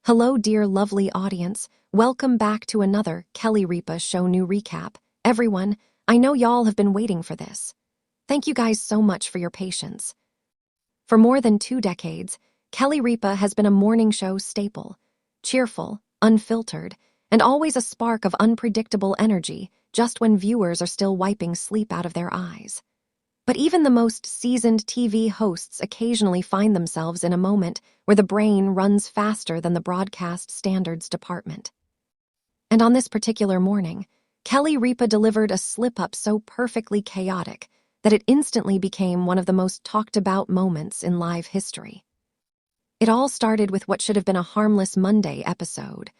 Hello, dear lovely audience. Welcome back to another Kelly Ripa Show New Recap. Everyone, I know y'all have been waiting for this. Thank you guys so much for your patience. For more than 2 decades, Kelly Ripa has been a morning show staple. Cheerful, unfiltered, and always a spark of unpredictable energy just when viewers are still wiping sleep out of their eyes. But even the most seasoned TV hosts occasionally find themselves in a moment where the brain runs faster than the broadcast standards department. And on this particular morning, Kelly Ripa delivered a slip-up so perfectly chaotic that it instantly became one of the most talked-about moments in live history. It all started with what should have been a harmless Monday episode.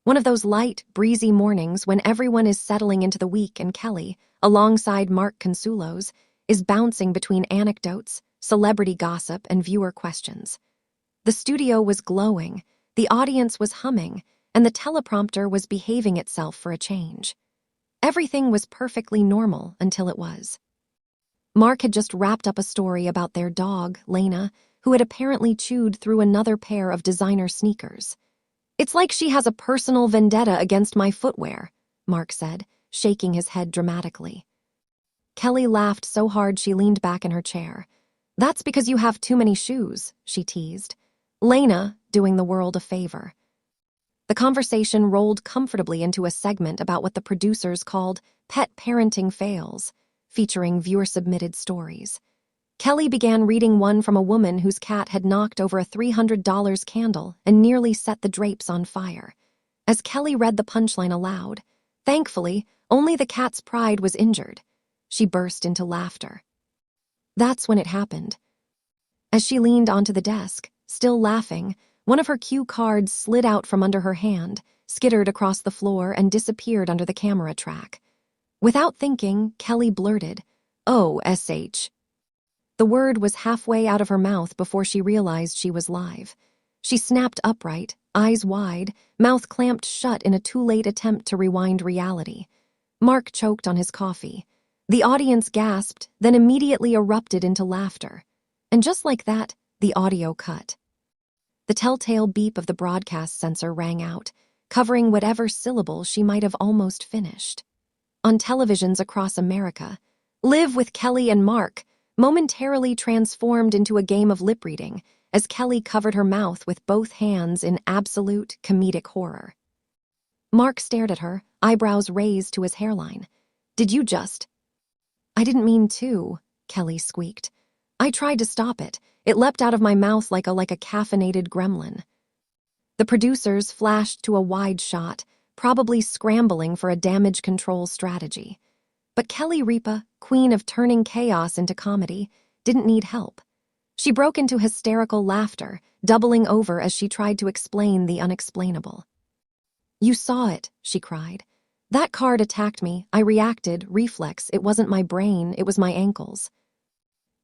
One of those light, breezy mornings when everyone is settling into the week and Kelly, alongside Mark Consuelos, is bouncing between anecdotes, celebrity gossip, and viewer questions. The studio was glowing, the audience was humming, and the teleprompter was behaving itself for a change. Everything was perfectly normal until it was. Mark had just wrapped up a story about their dog, Lena, who had apparently chewed through another pair of designer sneakers. "It's like she has a personal vendetta against my footwear," Mark said, shaking his head dramatically. Kelly laughed so hard she leaned back in her chair. "That's because you have too many shoes," she teased. Lena doing the world a favor. The conversation rolled comfortably into a segment about what the producers called pet parenting fails, featuring viewer-submitted stories. Kelly began reading one from a woman whose cat had knocked over a $300 candle and nearly set the drapes on fire. As Kelly read the punchline aloud, thankfully, only the cat's pride was injured. She burst into laughter. That's when it happened. As she leaned onto the desk, still laughing, one of her cue cards slid out from under her hand, skittered across the floor, and disappeared under the camera track. Without thinking, Kelly blurted, "Oh, SH." The word was halfway out of her mouth before she realized she was live. She snapped upright, eyes wide, mouth clamped shut in a too-late attempt to rewind reality. Mark choked on his coffee. The audience gasped, then immediately erupted into laughter. And just like that, the audio cut. The telltale beep of the broadcast censor rang out, covering whatever syllable she might have almost finished. On televisions across America, Live with Kelly and Mark momentarily transformed into a game of lip-reading as Kelly covered her mouth with both hands in absolute comedic horror. Mark stared at her, eyebrows raised to his hairline. "Did you just—" "I didn't mean to," Kelly squeaked. "I tried to stop it. It leapt out of my mouth like a caffeinated gremlin." The producers flashed to a wide shot, probably scrambling for a damage control strategy. But Kelly Ripa, queen of turning chaos into comedy, didn't need help. She broke into hysterical laughter, doubling over as she tried to explain the unexplainable. "You saw it," she cried. "That card attacked me. I reacted, reflex. It wasn't my brain, it was my ankles."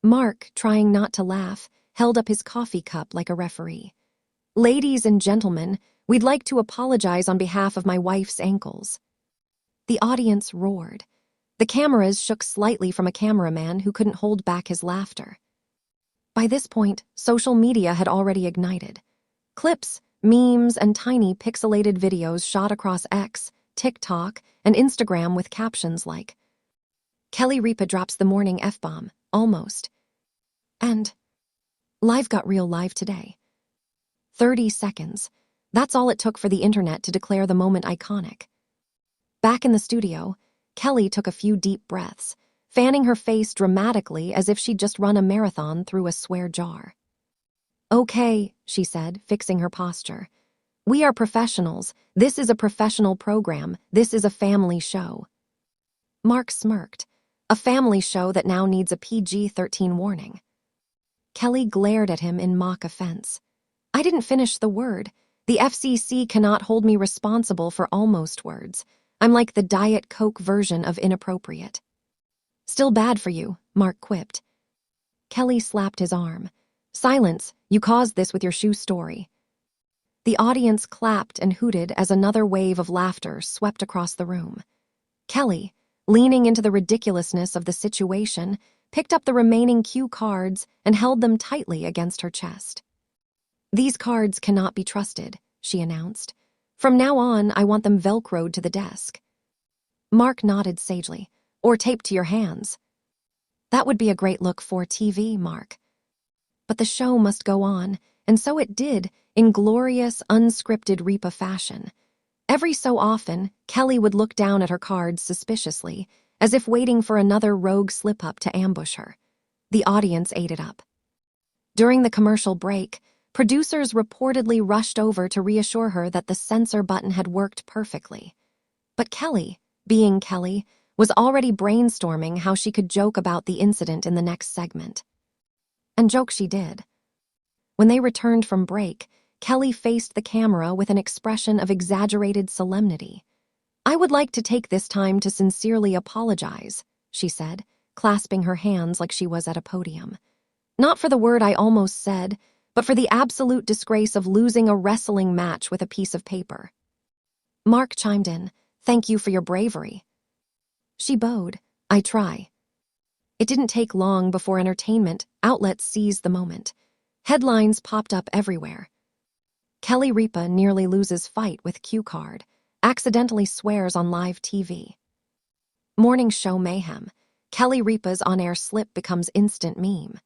Mark, trying not to laugh, held up his coffee cup like a referee. "Ladies and gentlemen, we'd like to apologize on behalf of my wife's ankles." The audience roared. The cameras shook slightly from a cameraman who couldn't hold back his laughter. By this point, social media had already ignited. Clips, memes, and tiny pixelated videos shot across X, TikTok, and Instagram with captions like, "Kelly Ripa drops the morning F-bomb, almost," and "Live got real live today." 30 seconds. That's all it took for the internet to declare the moment iconic. Back in the studio, Kelly took a few deep breaths, fanning her face dramatically as if she'd just run a marathon through a swear jar. "Okay," she said, fixing her posture. "We are professionals. This is a professional program. This is a family show." Mark smirked. "A family show that now needs a PG-13 warning." Kelly glared at him in mock offense. "I didn't finish the word. The FCC cannot hold me responsible for almost words. I'm like the Diet Coke version of inappropriate." "Still bad for you," Mark quipped. Kelly slapped his arm. "Silence, you caused this with your shoe story." The audience clapped and hooted as another wave of laughter swept across the room. Kelly, leaning into the ridiculousness of the situation, picked up the remaining cue cards and held them tightly against her chest. "These cards cannot be trusted," she announced. From now on, I want them Velcroed to the desk. Mark nodded sagely. Or taped to your hands. That would be a great look for TV, Mark. But the show must go on, and so it did, in glorious, unscripted Ripa fashion. Every so often, Kelly would look down at her cards suspiciously, as if waiting for another rogue slip-up to ambush her. The audience ate it up. During the commercial break, producers reportedly rushed over to reassure her that the censor button had worked perfectly. But Kelly, being Kelly, was already brainstorming how she could joke about the incident in the next segment. And joke she did. When they returned from break, Kelly faced the camera with an expression of exaggerated solemnity. I would like to take this time to sincerely apologize, she said, clasping her hands like she was at a podium. Not for the word I almost said, but for the absolute disgrace of losing a wrestling match with a piece of paper. Mark chimed in, thank you for your bravery. She bowed, I try. It didn't take long before entertainment outlets seized the moment. Headlines popped up everywhere. Kelly Ripa nearly loses fight with cue card, accidentally swears on live TV. Morning show mayhem. Kelly Ripa's on-air slip becomes instant meme.